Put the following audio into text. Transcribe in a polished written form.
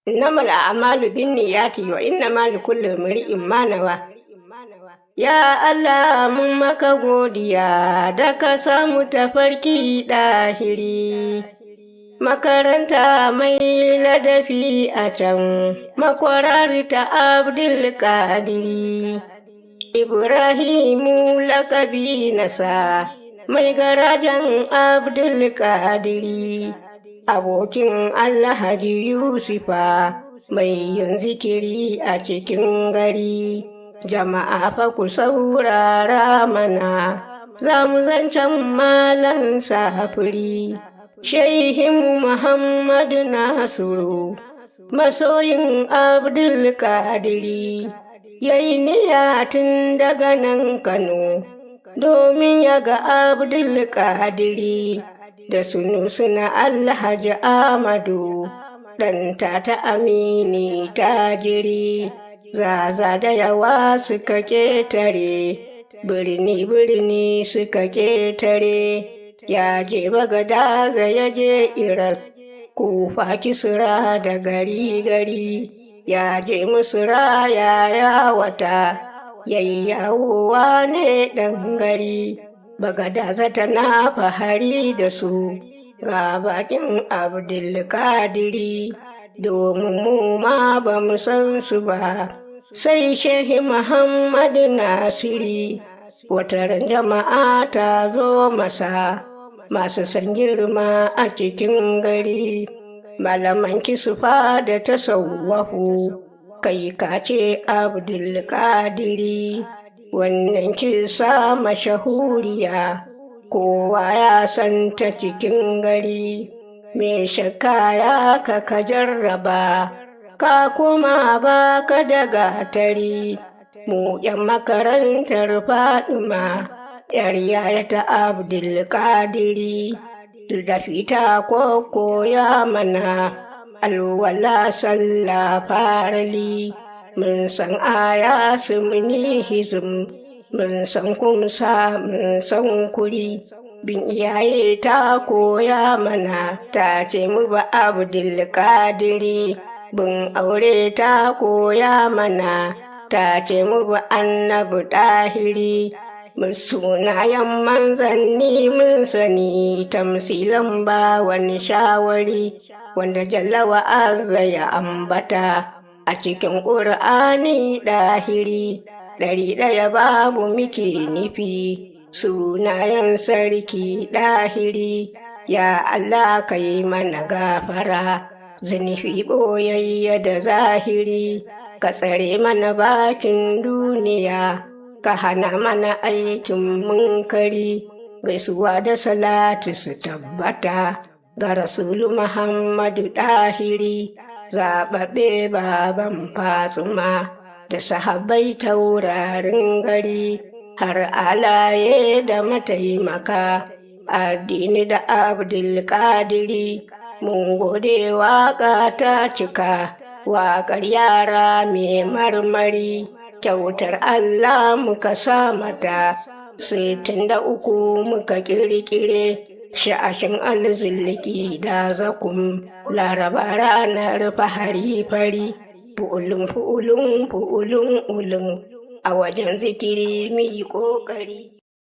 innamal a'malu binniyati wa innamal likulli imri'in ma nawa. Ya Allah mun maka godiya da ka samu tafarki ɗahiri, makaranta mai ladafi a can, makwarar ta Abdul Kadiri. Ibrahimu lakabi nasa, mai garajen Abdul Kadiri, abokin Alhaji Yusufa, mai yin zikiri a cikin gari. Jama'a fa ku saurara mana, za mu zancen malan safiri, Shehinmu Muhammadu Nasiru, masoyin Abdul Kadiri, yayi niyya tun daga nan Kano, domin ya ga Abdul Kadiri, da suna Alhaji Ahmadu, ɗan ta Amini tajiri. Zaza da yawa suka ƙetare, birni suka ƙetare, ya je Bagadaza ya je Irak, Kufa Kisra da gari, ya je Misra ya yawata, yayyawowa ne ɗan gari, Bagadaza tana fahari da su, ga bakin Abdul Kadiri. Domin mu ma ba mu san su ba, sai Shehi Muhammadu Nasiri, wataran jama'a ta zo masa, masu san girma a cikin gari, malaman kisufa da tasawwafu, kai ka ce Abdul Kadiri, wannan kisa mashahuriya, kowa ya san ta cikin gari. Me shakka ya ka jarraba, ka kuma ba ka da gatari, mu ‘yan makarantar Fadima, ‘yar yaya ta Abdul Kadiri, da fita koya mana, alwala sallah farali, mun san aya sumuni hizm, mun san kumsa mun san kuri. Bin iyaye ta koya mana, ta ce mu ba Abdul Kadiri, bin aure ta koya mana, ta ce mu ba Annabi Ɗahiri, mun sunayen manzanni mun sani, tamsilan ba wani shawari, wanda Jalla wa Azza ya ambata a cikin Ƙur'ani Ɗahiri, 100 babu muke nufi. Sunayen sarki ɗahiri, ya Allah ka yi mana gafara, zunufi ɓoyayya da zahiri, ka tsare mana bakin duniya, ka hana mana aikin munkari, gaisuwa da salatu su tabbata ga Rasulu Muhammadu ɗahiri, zaɓaɓɓe baban Fatsuma da sahabbai taurarin gari. Har alaye da mataimaka, addini da Abdul Kadiri, mun gode waƙa ta cika, waƙar yara mai marmari, kyautar Allah muka sa mata, 63 muka ƙirƙire, sha'ashin alzilliki da zakum, laraba ranar fahari fari, fu'ulun, a wajen zikiri mu yi ƙoƙari.